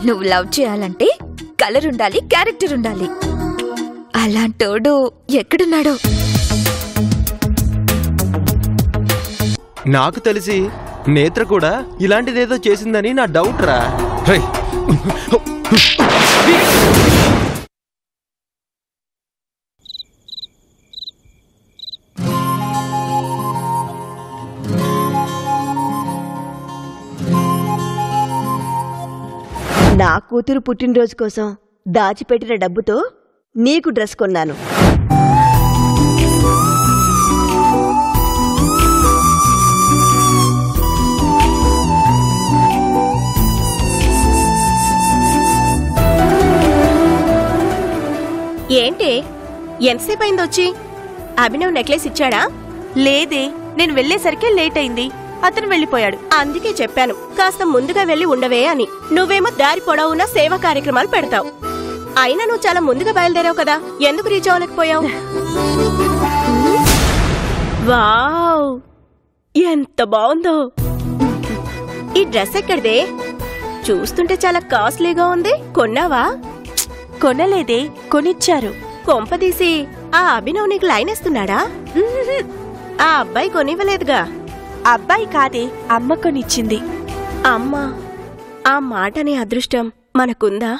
నువ్వు లవ్ చేయాలంటే కలర్ ఉండాలి, క్యారెక్టర్ ఉండాలి. అలాంటోడు ఎక్కడున్నాడో. నాకు తెలిసి నేత్ర కూడా ఇలాంటిదేదో చేసిందని నా డౌట్ రా. నా కూతురు పుట్టినరోజు కోసం దాచిపెట్టిన డబ్బుతో నీకు డ్రెస్ కొన్నాను. ఏంటే ఎంతసేపు అయింది వచ్చి? అభినవ్ నెక్లెస్ ఇచ్చాడా? లేదే, నేను వెళ్లేసరికి లేట్ అయింది. అతను వెళ్లిపోయాడు. అందుకే చెప్పాను కాస్త ముందుగా వెళ్లి ఉండవే అని. నువ్వేమో దారి పొడవునా సేవా కార్యక్రమాలు పెడతావు. అయినా నువ్వు చాలా ముందుగా బయలుదేరావు కదా, ఎందుకు రీచ్ అవ్వలేకపోయావు? వావ్, ఎంత బాగుందో! ఈ డ్రెస్ ఎక్కడిదే? చూస్తుంటే చాలా కాస్ట్లీగా ఉంది. కొన్నావా? కొనలేదే, కొనిచ్చారు. కొంపదీసి ఆ అభినవ్ నీకు లైన్ వేస్తున్నాడా? ఆ అబ్బాయి కొనివ్వలేదుగా. అబ్బాయి కాదే, అమ్మ కొనిచ్చింది. అమ్మా, ఆ మాటని అదృష్టం మనకుందా?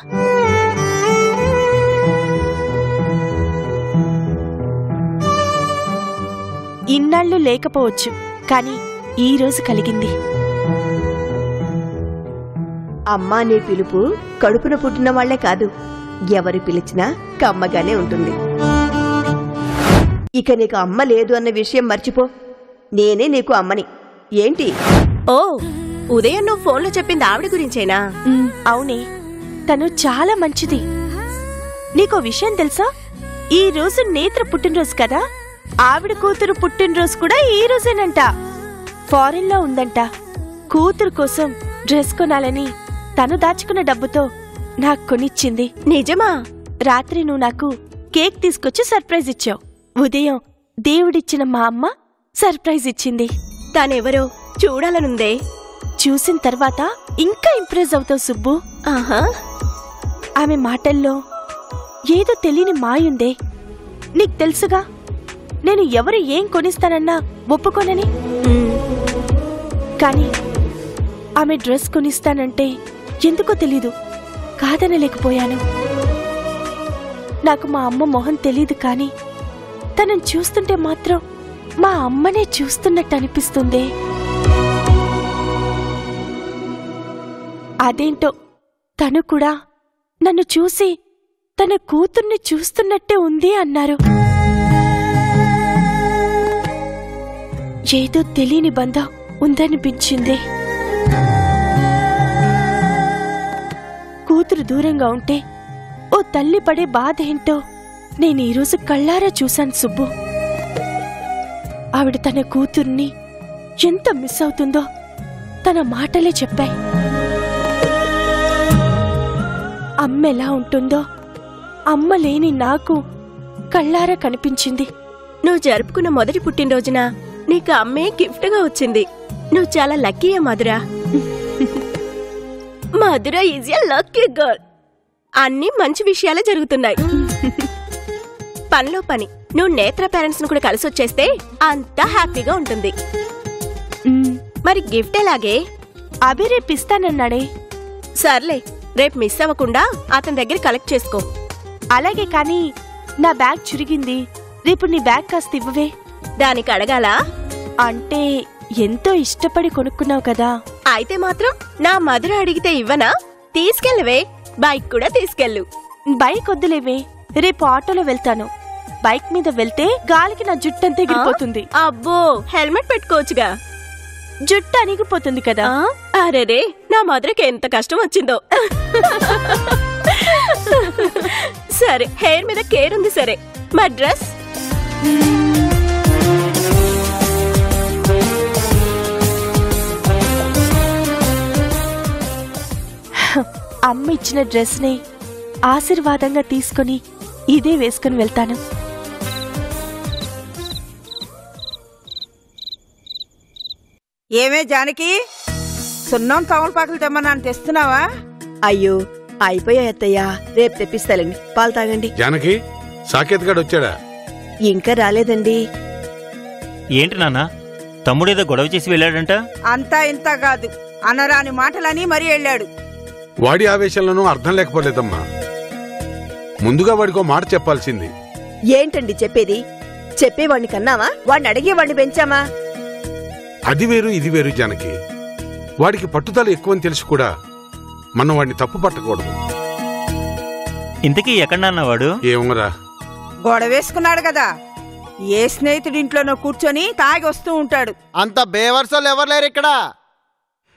ఇన్నాళ్ళు లేకపోవచ్చు, కాని ఈ రోజు కలిగింది. అమ్మా నీ పిలుపు కడుపున పుట్టిన వాళ్లే కాదు, ఎవరు పిలిచినా కమ్మగానే ఉంటుంది. ఇక నీకు అమ్మ లేదు అన్న విషయం మర్చిపో. నేనే నీకు అమ్మని. ఏంటి? ఓ, ఉదయం నువ్వు ఫోన్లో చెప్పింది ఆవిడ గురించేనా? అవునే, తను చాలా మంచిది. నీకో విషయం తెలుసా? ఈ రోజు నేత్ర పుట్టినరోజు కదా, ఆవిడ కూతురు పుట్టినరోజు కూడా ఈ రోజేనంట. ఫారెన్ లో ఉందంట. కూతురు కోసం డ్రెస్ కొనాలని తను దాచుకున్న డబ్బుతో నాకు కొనిచ్చింది. నిజమా? రాత్రి నువ్వు నాకు కేక్ తీసుకొచ్చి సర్ప్రైజ్ ఇచ్చావు. ఉదయం దేవుడిచ్చిన మా అమ్మ సర్ప్రైజ్ ఇచ్చింది. తనెవరో చూడాలనుందే. చూసిన తర్వాత ఇంకా ఇంప్రెస్ అవుతావు సుబ్బు. ఆహా, ఆమె మాటల్లో ఏదో తెలియని మాయుందే. నీకు తెలుసుగా, నేను ఎవరు ఏం కొనిస్తానన్నా ఒప్పుకోనని. కాని ఆమె డ్రెస్ కొనిస్తానంటే ఎందుకో తెలీదు, కాదనలేకపోయాను. నాకు మా అమ్మ మొహం తెలీదు, కాని తనని చూస్తుంటే మాత్రం మా అమ్మనే చూస్తున్నట్టు అనిపిస్తుంది. అదేంటో తను కూడా నన్ను చూసి తన కూతుర్ని చూస్తున్నట్టే ఉంది అన్నారు. ఏదో తెలియని బంధం ఉందనిపించింది. కూతురు దూరంగా ఉంటే ఓ తల్లి పడే బాధ ఏంటో నేను ఈరోజు కళ్ళారా చూశాను సుబ్బు. ఆవిడ తన కూతుర్ని ఎంత మిస్ అవుతుందో తన మాటలే చెప్పాయి. అమ్మ ఎలా ఉంటుందో అమ్మ లేని నాకు కళ్ళారా కనిపించింది. నువ్వు జరుపుకున్న మొదటి పుట్టినరోజున నీకు అమ్మే గిఫ్ట్గా వచ్చింది. నువ్వు చాలా లక్కీయే Madhura. Madhura is a lucky girl. అన్ని మంచి విషయాలే జరుగుతున్నాయి. పనిలో పని నువ్వు నేత్ర పేరెంట్స్ ను కూడా కలిసి వచ్చేస్తే అంతా హ్యాపీగా ఉంటుంది. మరి గిఫ్ట్ ఎలాగే? అభి రేపిస్తానన్నాడే. సర్లే, రేపు మిస్ అవ్వకుండా అతని దగ్గర కలెక్ట్ చేసుకో. అలాగే, కానీ నా బ్యాగ్ చురిగింది. రేపు నీ బ్యాగ్ కాస్త ఇవ్వవే. దానికి అడగాలా? అంటే ఎంతో ఇష్టపడి కొనుక్కున్నావు కదా. అయితే మాత్రం నా మధుర అడిగితే ఇవ్వనా? తీసుకెళ్ళవే, బైక్ కూడా తీసుకెళ్ళు. బైక్ వద్దులేవే, రేపు ఆటోలో వెళ్తాను. బైక్ మీద వెళ్తే గాలికి నా జుట్టంతా ఎగిరిపోతుంది. అబ్బో, హెల్మెట్ పెట్టుకోవచ్చుగా. జుట్టు అణిగిపోతుంది కదా. అరేరే, నా మధురకి ఎంత కష్టం వచ్చిందో. సరే, హెయిర్ మీద కేర్ ఉంది. సరే, మా డ్రెస్ అమ్మ ఇచ్చిన డ్రెస్ ని ఆశీర్వాదంగా తీసుకుని ఇదే వేసుకుని వెళ్తాను. ఏమే జానకి, సున్నం తమలపాకులు తెమ్మన్నాను, తెస్తున్నావా? అయ్యో అయిపోయాయి అత్తయ్య, రేపు తెప్పిస్తాలండి. పాలు తాగండి. జానకి, సాకేత్ గాడు వచ్చాడా? ఇంకా రాలేదండి. ఏంటి నాన్న, తమ్ముడేదో గొడవ చేసి వెళ్ళాడంట? అంతా ఇంత కాదు, అనరాని మాటలని మరీ వెళ్ళాడు. వాడి ఆవేశంలోనూ అర్థం లేకపోలేదమ్మా. ముందుగా వాడికో మాట చెప్పాల్సింది. ఏంటండి చెప్పేది? చెప్పేవాడిని కన్నావా? వాడిని అడిగేవాడిని పెంచామా? అది వేరు ఇది వేరు జానకి. వాడికి పట్టుదల ఎక్కువని తెలిసి కూడా మనం వాడిని తప్పు పట్టకూడదు. ఇంతకీ ఎక్కడ నాన్న వాడు? ఏమరా, గొడవేసుకున్నాడు కదా, ఏ స్నేహితుడి ఇంట్లోనో కూర్చొని తాగి వస్తూ ఉంటాడు. అంత బేవర్సోళ్ళు ఎవరు లేరు ఇక్కడ.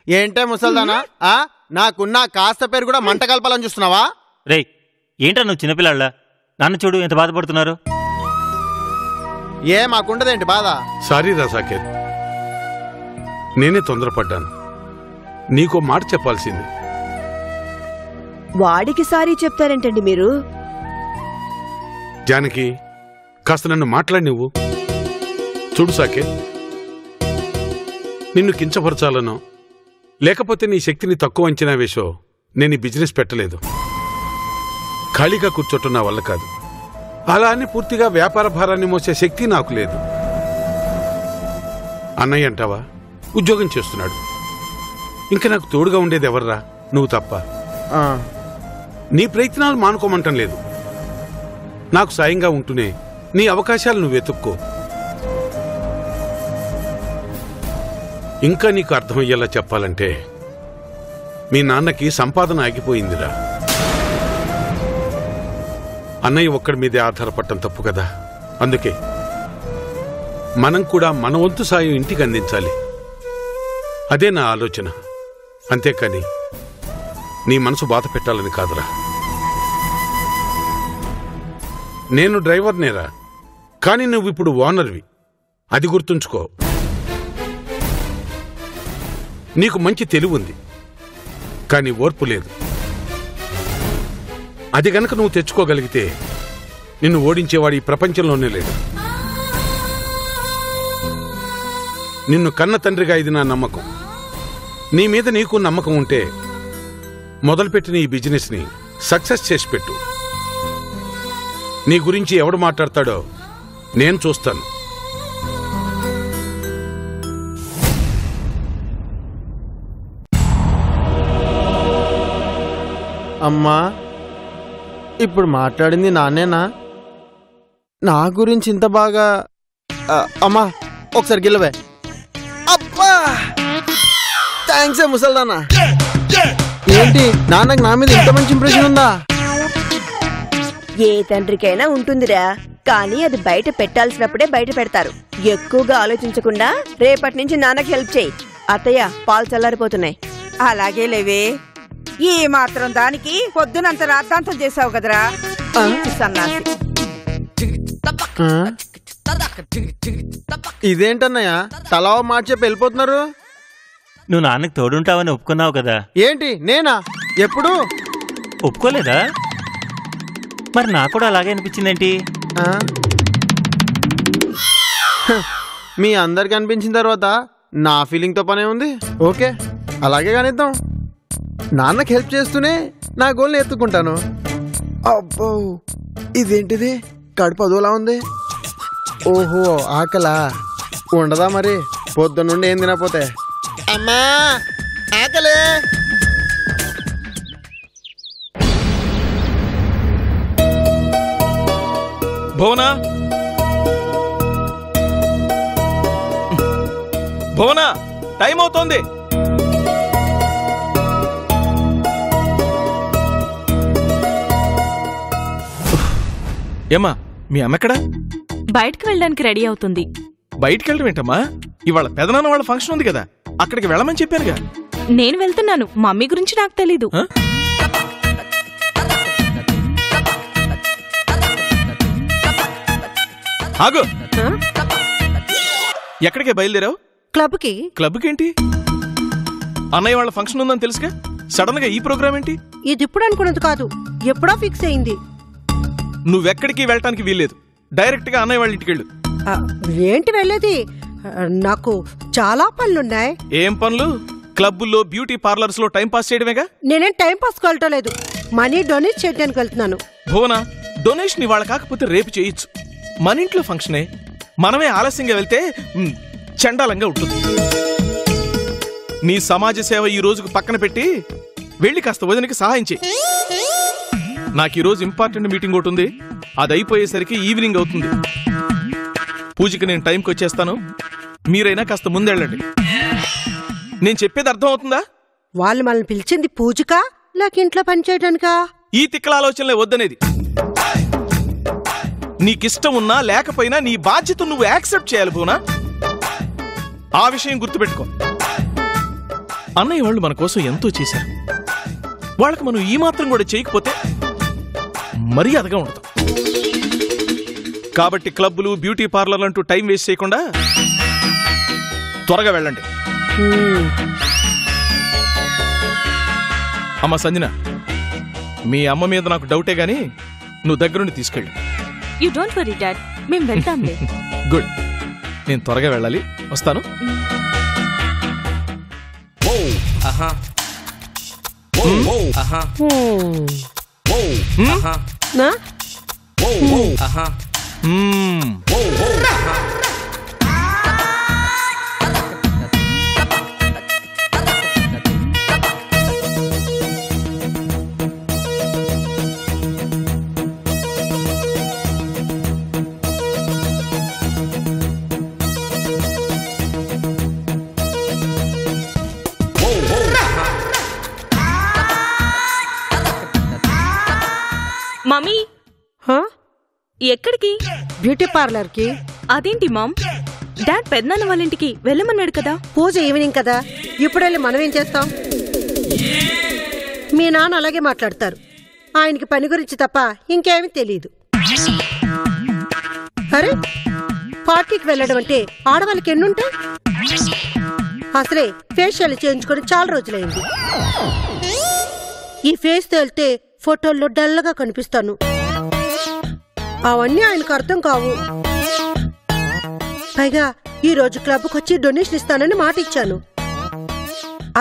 ఏంటే ముసల్దానా, నాకున్న కాస్త పేరు కూడా మంట కలపాలని చూస్తున్నావా? రేయ్, ఏంట్రా నువ్వు చిన్నపిల్లాళ్ళ? నాన్న చూడు ఎంత బాధపడుతున్నారు. ఏ మాకుండదేంటి బాధ? సారీరా సాకేత్, నేనే తొందరపడ్డాను. నీకో మాట చెప్పాల్సింది. వాడికి సారీ చెప్తారేంటండి మీరు? జానకి, కాస్త నన్ను మాట్లాడి నువ్వు చూడు. సాకేత్, నిన్ను కించపరచాలనో లేకపోతే నీ శక్తిని తక్కువ అంచనా వేసో నేను ఈ బిజినెస్ పెట్టలేదు. ఖాళీగా కూర్చోటం నా వల్ల కాదు. అలా అని పూర్తిగా వ్యాపార భారాన్ని మోసే శక్తి నాకు లేదు. అన్నయ్య అంటావా, ఉద్యోగం చేస్తున్నాడు. ఇంకా నాకు తోడుగా ఉండేది ఎవర్రా? నువ్వు తప్ప. నీ ప్రయత్నాలు మానుకోమంటం లేదు. నాకు సాయంగా ఉంటూనే నీ అవకాశాలు నువ్వు వెతుక్కో. ఇంకా నీకు అర్థమయ్యేలా చెప్పాలంటే మీ నాన్నకి సంపాదన ఆగిపోయిందిరా. అన్నయ్య ఒక్కడి మీదే ఆధారపడటం తప్పు కదా. అందుకే మనం కూడా మన వంతు సాయం ఇంటికి అందించాలి. అదే నా ఆలోచన. అంతేకాని నీ మనసు బాధ పెట్టాలని కాదురా. నేను డ్రైవర్నేరా, కానీ నువ్విప్పుడు ఓనర్వి. అది గుర్తుంచుకో. నీకు మంచి తెలివి ఉంది, కానీ ఓర్పు లేదు. అది గనక నువ్వు తెచ్చుకోగలిగితే నిన్ను ఓడించేవాడు ఈ ప్రపంచంలోనే లేడు. నిన్ను కన్న తండ్రిగా ఇది నా నమ్మకం. నీ మీద నీకు నమ్మకం ఉంటే మొదలుపెట్టిన ఈ బిజినెస్ ని సక్సెస్ చేసి పెట్టు. నీ గురించి ఎవడు మాట్లాడతాడో నేను చూస్తాను. అమ్మా, ఇప్పుడు మాట్లాడింది నాన్నేనా? నా గురించి ఇంత బాగా? అమ్మా ఒకసారి గిల్లవే. అబ్బా, థ్యాంక్స్ ముసల్దానా. ఏంటి నాన్నకు నా మీద ఇంత మంచి ఇంప్రెషన్ ఉందా? ఏ తండ్రికైనా ఉంటుందిరా, కానీ అది బయట పెట్టాల్సినప్పుడే బయట పెడతారు. ఎక్కువగా ఆలోచించకుండా రేపటి నుంచి నాన్నకి హెల్ప్ చేయి. అత్తయ్య, పాలు చల్లారిపోతున్నాయి. అలాగే లేవే, ఈ మాత్రం దానికి పొద్దునంత రాద్ధాంతం చేసావు కదరా సన్నాసి. ఇదేంటన్నయ్య తలా మాట చెప్పి వెళ్ళిపోతున్నారు? నువ్వు నాన్నకు తోడుంటావని ఒప్పుకున్నావు కదా. ఏంటి నేనా? ఎప్పుడు ఒప్పుకోలేదా? మరి నాకు కూడా అలాగే అనిపించిందేంటి? మీ అందరికి అనిపించిన తర్వాత నా ఫీలింగ్ తో పనే ఉంది. ఓకే, అలాగే కానిద్దాం. నాన్నకి హెల్ప్ చేస్తూనే నా గోల్ని ఎత్తుకుంటాను. అబ్బో, ఇదేంటిది? కడుపు అదోలా ఉంది. ఓహో, ఆకలా ఉండదా మరి? పొద్దున్నుండి ఏం తినపోతే. అమ్మా ఆకలే. భువనా, భువనా, టైం అవుతోంది. ఏమ్మా, మీ అమ్మ ఎక్కడా? బయటకు వెళ్ళడానికి రెడీ అవుతుంది. బయటికి వెళ్ళడం ఏంటమ్మా? ఇవాళ పెదనాన్న వాళ్ళ ఫంక్షన్ ఉంది కదా, అక్కడికి వెళ్ళమని చెప్పానుగా. నేను వెళ్తున్నాను, మమ్మీ గురించి నాకు తెలీదు. ఆగు, ఎక్కడికే బయలుదేరావు? క్లబ్కి. క్లబ్కి? అన్నయ్య వాళ్ళ ఫంక్షన్ ఉందని తెలుసుగా, సడన్ గా ఈ ప్రోగ్రామ్ ఏంటి? ఇది ఇప్పుడు అనుకున్నది కాదు, ఎప్పుడో ఫిక్స్ అయింది. నువ్వెక్కడికి వెళ్ళటానికి వీల్లేదు. డైరెక్ట్ గా అన్నయ్య వాళ్ళ ఇంటికి వెళ్ళు. ఏంటి వెళ్ళేది? నాకు చాలా పనులున్నాయి. ఏం పనులు? క్లబ్బుల్లో బ్యూటీ పార్లర్స్ లో టైం పాస్ చేయడమేగా. నేనేం టైం పాస్ కొలటలేదు, మనీ డొనేట్ చేయడానికి వెళ్తున్నాను. భువన, డొనేషన్ ఇవాళ కాకపోతే రేపు చేయొచ్చు. మన ఇంట్లో ఫంక్షనే, మనమే ఆలస్యంగా వెళ్తే చండాలంగా ఉంటుంది. నీ సమాజ సేవ ఈ రోజుకు పక్కన పెట్టి వెళ్ళి కాస్త వదినకి సహాయం చేయి. నాకు ఈరోజు ఇంపార్టెంట్ మీటింగ్ ఒకటి ఉంది, అది అయిపోయేసరికి ఈవినింగ్ అవుతుంది. పూజకి నేను టైంకి వచ్చేస్తాను, మీరైనా కాస్త ముందెళ్ళండి. నేను చెప్పేది అర్థం అవుతుందా? వాళ్ళు మనల్ని పిలిచింది పూజకా లేక ఇంట్లో పని చేయడానికా? ఈ తిక్కల ఆలోచనలే వద్దనేది. నీకిష్టం ఉన్నా లేకపోయినా నీ బాధ్యత నువ్వు యాక్సెప్ట్ చేయాలి భువనా. ఆ విషయం గుర్తుపెట్టుకో. అన్నయ్య వాళ్ళు మన కోసం ఎంతో చేశారు, వాళ్ళకి మనం ఈ మాత్రం కూడా చేయకపోతే మర్యాదగా ఉండదు. కాబట్టి క్లబ్బులు బ్యూటీ పార్లర్లు అంటూ టైం వేస్ట్ చేయకుండా త్వరగా వెళ్ళండి. అమ్మ సంజన, మీ అమ్మ మీద నాకు డౌటే గాని నువ్వు దగ్గరుండి తీసుకెళ్ళు. యు డోంట్ వరీ డాడ్, మేము వెళ్తాంలే. గుడ్, నేను త్వరగా వెళ్ళాలి, వస్తాను. మమ్మీ, ఎక్కడికి? బ్యూటీ పార్లర్ కి. అదేంటి మామ్, డాడ్ పెద్దనాన్న వాళ్ళ ఇంటికి వెళ్ళమన్నాడు కదా. పూజ ఈవినింగ్ కదా, ఇప్పుడు వెళ్ళి మనం ఏం చేస్తాం? మీ నాన్న అలాగే మాట్లాడతారు, ఆయనకి పని గురించి తప్ప ఇంకేమీ తెలియదు. అరే, పార్టీకి వెళ్ళడం అంటే ఆడవాళ్ళకి ఎన్నుంటాయి? అసలే ఫేషియల్ చేయించుకొని చాలా రోజులైంది. ఈ ఫేస్ తేలితే ఫోటోల్లో డల్గా కనిపిస్తాను. అవన్నీ ఆయనకు అర్థం కావు. పైగా ఈ రోజు క్లబ్కి వచ్చి డొనేషన్ ఇస్తానని మాట ఇచ్చాను.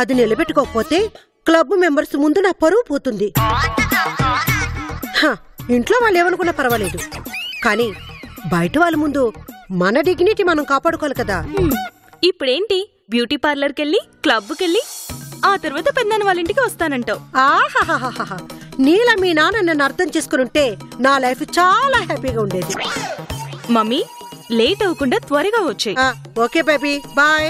అది నిలబెట్టుకోకపోతే క్లబ్ మెంబర్స్ ముందు నా పరువు పోతుంది. ఇంట్లో వాళ్ళు ఏమనుకున్నా పర్వాలేదు, కానీ బయట వాళ్ళ ముందు మన డిగ్నిటీ మనం కాపాడుకోవాలి కదా. ఇప్పుడేంటి, బ్యూటీ పార్లర్కెళ్ళి క్లబ్కెళ్ళి ఆ తర్వాత పెద్దనాన్న వాళ్ళ ఇంటికి వస్తానంటావు? ఆహాహాహా, నీలా మీ నాన్న నన్ను అర్థం చేసుకుని నా లైఫ్ చాలా హ్యాపీగా ఉండేది. మమ్మీ, లేట్ అవ్వకుండా త్వరగా వచ్చేయ్. Okay baby, bye.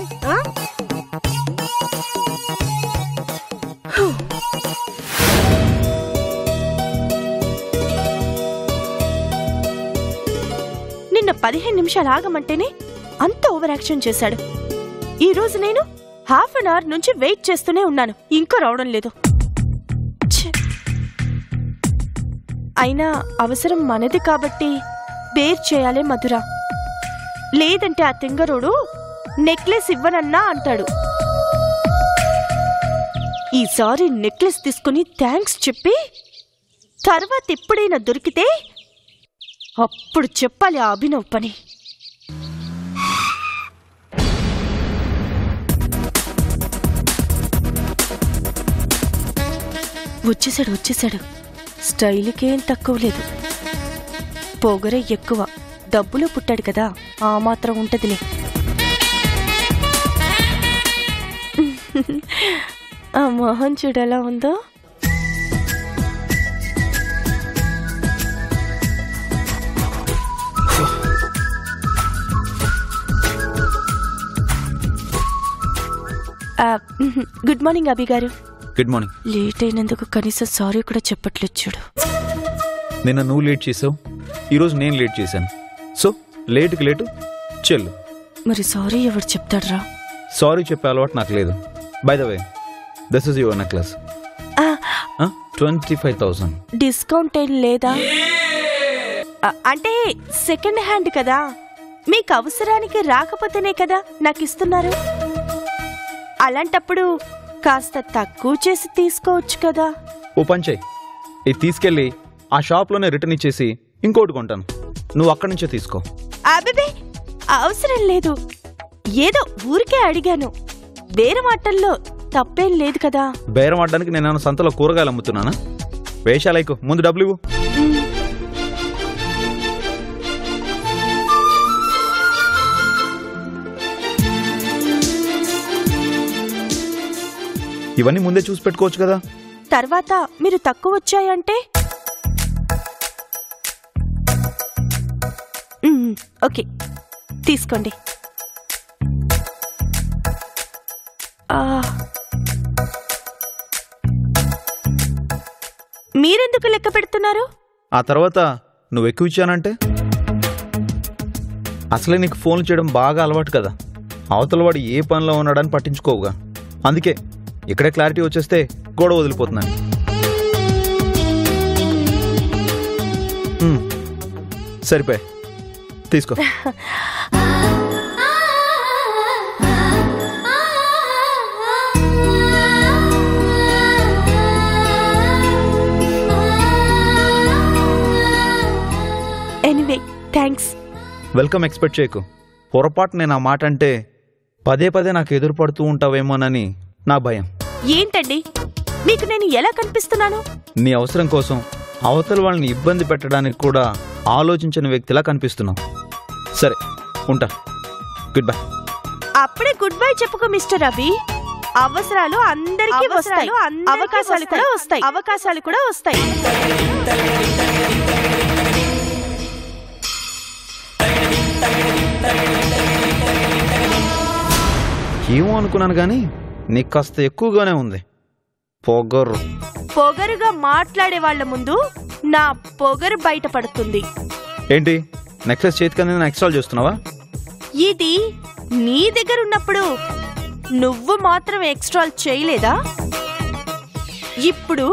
నిన్న 15 నిమిషాలు ఆగమంటేనే అంత ఓవర్ యాక్షన్ చేశాడు. ఈ రోజు నేను హాఫ్ అన్ అవర్ నుంచి వెయిట్ చేస్తూనే ఉన్నాను, ఇంకా రావడం లేదు. అయినా అవసరం మనది కాబట్టి బేర్ చేయాలే మధుర, లేదంటే ఆ తింగరోడు నెక్లెస్ ఇవ్వనన్నా అంటాడు. ఈసారి నెక్లెస్ తీసుకుని థ్యాంక్స్ చెప్పి తర్వాత ఎప్పుడైనా దొరికితే అప్పుడు చెప్పాలి ఆ అభినవ్ పని. వచ్చేసాడు. స్టైల్కేం తక్కువ లేదు, పొగరే ఎక్కువ. డబ్బులు పుట్టాడు కదా, ఆ మాత్రం ఉంటదిలే. ఆ మొహం చూడెలా ఉందో. గుడ్ మార్నింగ్ అభి గారు. Good morning. లేట్ అయినందుకు కనీసం సారీ కూడా చెప్పట్లేదు చూడు. నిన్న నువ్వు లేట్ చేసావు, ఈరోజు నేను లేట్ చేశాను. సో లేటుకి లేటు చెల్లు. మరి సారీ ఎవరు చెప్తాడ్రా? సారీ చెప్పే అలవాటు నాకు లేదు. By the way, this is your necklace. 25,000. Discount ఏం లేదా? అంటే సెకండ్ హ్యాండ్ కదా, మీకు అవసరానికి రాకపోతేనే కదా నాకు ఇస్తున్నారు. అలాంటప్పుడు కాస్త తక్కువ చేసి తీసుకోవచ్చు కదా. ఓ పంచే, ఇది తీసుకెళ్ళి ఆ షాప్లోనే రిటర్న్ ఇచ్చేసి ఇంకోటి కొంటాను, నువ్వు అక్కడి నుంచే తీసుకో. అబ్బే, అవసరం లేదు, ఏదో ఊరికే అడిగాను. వేరే మాటల్లో తప్పేం లేదు కదా. బేరం ఆడడానికి నేను సంతలో కూరగాయలు అమ్ముతున్నానా? వేషాలైకు ముందు డబ్బులు ఇవ్వు. ఇవన్నీ ముందే చూసి పెట్టుకోవచ్చు కదా. తర్వాత మీరు తక్కువ వచ్చాయంటే ఓకే తీసుకోండి. మీరెందుకు లెక్క పెడుతున్నారు? ఆ తర్వాత నువ్వు ఎక్కువ ఇచ్చానంటే? అసలే నీకు ఫోన్లు చేయడం బాగా అలవాటు కదా. అవతల వాడు ఏ పనిలో ఉన్నాడని పట్టించుకోవుగా. అందుకే ఇక్కడే క్లారిటీ వచ్చేస్తే గొడవ వదిలిపోతున్నాను. సరిపోయి తీసుకో. Anyway thanks. వెల్కమ్ ఎక్స్పెక్ట్ చేయకు. పొరపాటు నేను ఆ మాట అంటే పదే పదే నాకు ఎదురుపడుతూ ఉంటావేమోనని నా భయం. ఏంటండి మీకు నేను ఎలా కనిపిస్తున్నాను? నీ అవసరం కోసం అవతల వాళ్ళని ఇబ్బంది పెట్టడానికి కూడా ఆలోచించిన వ్యక్తిలా కనిపిస్తున్నావు. సరే ఉంటా. Good bye. అప్పుడే గుడ్ బై చెప్పుకో మిస్టర్ రవి. అవసరాలు అందరికీ వస్తాయి, అవకాశాలు కూడా వస్తాయి. ఏమో అనుకున్నాను కానీ నీకు కాస్త ఎక్కువగానే ఉంది పొగరు. పొగరుగా మాట్లాడే వాళ్ళ ముందు నా పొగరు బయటపడుతుంది. ఏంటి నెక్లెస్ చేతికి నేను ఎక్స్ట్రాల్ చేస్తున్నావా? ఇది నీ దగ్గర ఉన్నప్పుడు నువ్వు మాత్రం ఎక్స్ట్రాల్ చేయలేదా? ఇప్పుడు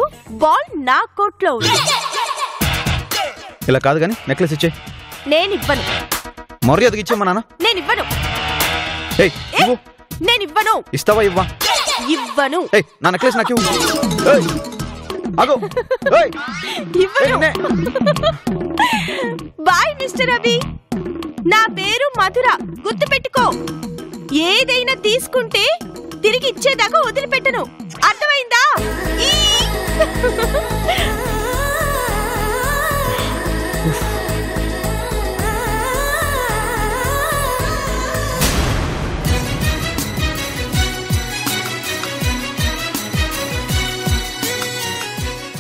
బాల్ నా కోర్టులో ఉంది. ఇలా కాదు కానీ నెక్లెస్ ఇచ్చే. నేనివ్వను. మర్యాదకి ఇచ్చేమ్మా నాన్న. నేనివ్వను. నేనివ్వను. ఇస్తావా? ఇవ్వా. ఇవ్వను. నా నెక్లెస్ నాకు బాయ్ మిస్టర్ రవి. నా పేరు మధుర, గుర్తుపెట్టుకో. ఏదైనా తీసుకుంటే తిరిగి ఇచ్చేదాకా వదిలిపెట్టను, అర్థమైందా?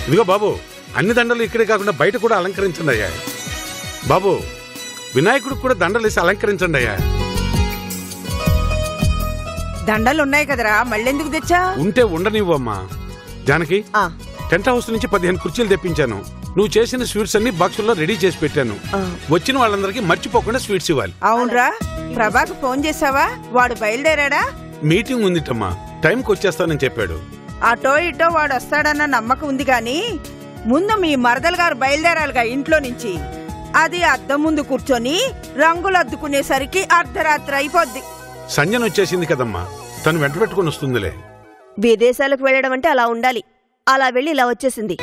ఇదిగో బాబు, అన్ని దండలు ఇక్కడే కాకుండా బయట కూడా అలంకరించండి అయ్యా. బాబు, వినాయకుడికి కూడా దండలు వేసి అలంకరించండి అయ్యా. దండలు ఉన్నాయి కదరా, మళ్ళెందుకు తెచ్చా? ఉంటే ఉండనివ్వమ్మా. జానకి, టెంట్ హౌస్ నుంచి 15 కుర్చీలు తెప్పించాను. నువ్వు చేసిన స్వీట్స్ అన్ని బాక్సుల్లో రెడీ చేసి పెట్టాను. వచ్చిన వాళ్ళందరికీ మర్చిపోకుండా స్వీట్స్ ఇవ్వాలి. అవునరా, ప్రభాకు ఫోన్ చేసావా? వాడు బయలుదేరాడా? మీటింగ్ ఉందిటమ్మా, టైంకి వచ్చేస్తానని చెప్పాడు. అటో ఇటో వాడు వస్తాడన్న నమ్మకం ఉంది గాని ముందు మీ మరదలు గారు బయలుదేరాలిగా ఇంట్లో నుంచి. అది అద్దం ముందు కూర్చొని రంగులు అద్దుకునేసరికి అర్ధరాత్రి అయిపోద్ది. సంజన వచ్చేసింది కదమ్మా, తను వెంట పెట్టుకుని వస్తుందిలే. విదేశాలకు వెళ్ళడం అంటే అలా ఉండాలి. అలా వెళ్ళి ఇలా వచ్చేసింది.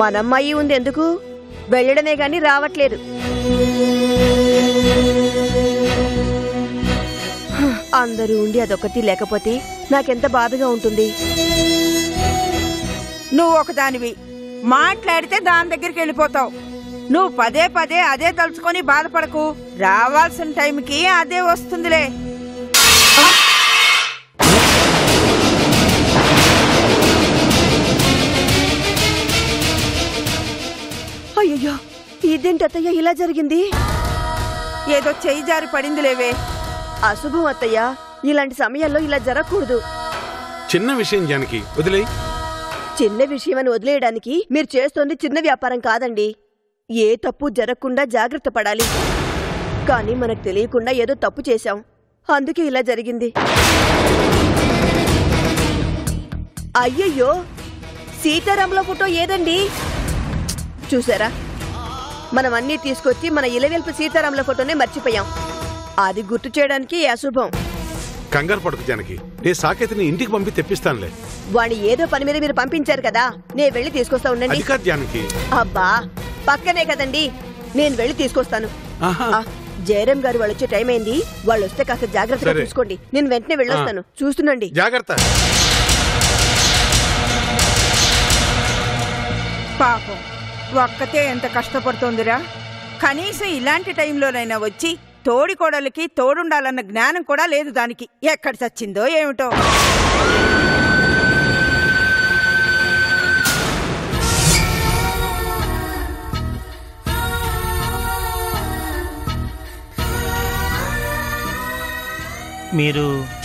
మనమ్మాయి ఉంది ఎందుకు, వెళ్ళడమే గాని రావట్లేదు. అందరూ ఉండి అదొకటి లేకపోతే నాకెంత బాధగా ఉంటుంది. నువ్వు ఒకదానివి, మాట్లాడితే దాని దగ్గరికి వెళ్ళిపోతావు. నువ్వు పదే పదే అదే తలుచుకొని బాధపడకు. రావాల్సిన టైంకి అదే వస్తుందిలే. అయ్యో, ఇదేంటి అత్తయ్య ఇలా జరిగింది? ఏదో చెయ్యి జారి పడింది లేవే. అశుభం అత్తయ్య, ఇలాంటి సమయాల్లో ఇలా జరగకూడదు. చిన్న విషయం జానకి, వదిలే. చిన్న విషయమని వదిలేయడానికి మీరు చేస్తోంది చిన్న వ్యాపారం కాదండి. ఏ తప్పు జరగకుండా జాగ్రత్త పడాలి. కానీ మనకు తెలియకుండా ఏదో తప్పు చేశాం, అందుకే ఇలా జరిగింది. అయ్యయ్యో, సీతారాముల ఫోటో ఏదండి? చూసారా, మనం అన్నీ తీసుకొచ్చి మన ఇలవెల్పు సీతారాముల ఫోటోనే మర్చిపోయాం. అది గుర్తు చేయడానికి అశుభం. కంగారు పడుకు జానకి, నే సాకేతిని ఇంటికి పంపి తెప్పిస్తానులే. వాణ్ణి ఏదో పని మీద మీరు పంపించారు కదా, నేను వెళ్ళి తీసుకొస్తా ఉండండి. అది కాదు జానకి. అబ్బా, పక్కనే కదండి, నేను వెళ్ళి తీసుకొస్తాను. జయరాం గారు వాళ్ళు వచ్చే టైం అయింది. వాళ్ళు వస్తే కాస్త జాగ్రత్తగా సరే. చూసుకోండి. నేను వెంటనే వెళ్ళొస్తాను. చూస్తుండండి. జాగ్రత్త. పాపం ఒక్కతే ఎంత కష్టపడుతోందిరా. కనీసం ఇలాంటి టైంలోనైనా వచ్చి తోడికోడలికి తోడుండాలన్న జ్ఞానం కూడా లేదు దానికి. ఎక్కడ చచ్చిందో ఏమిటో. మీరు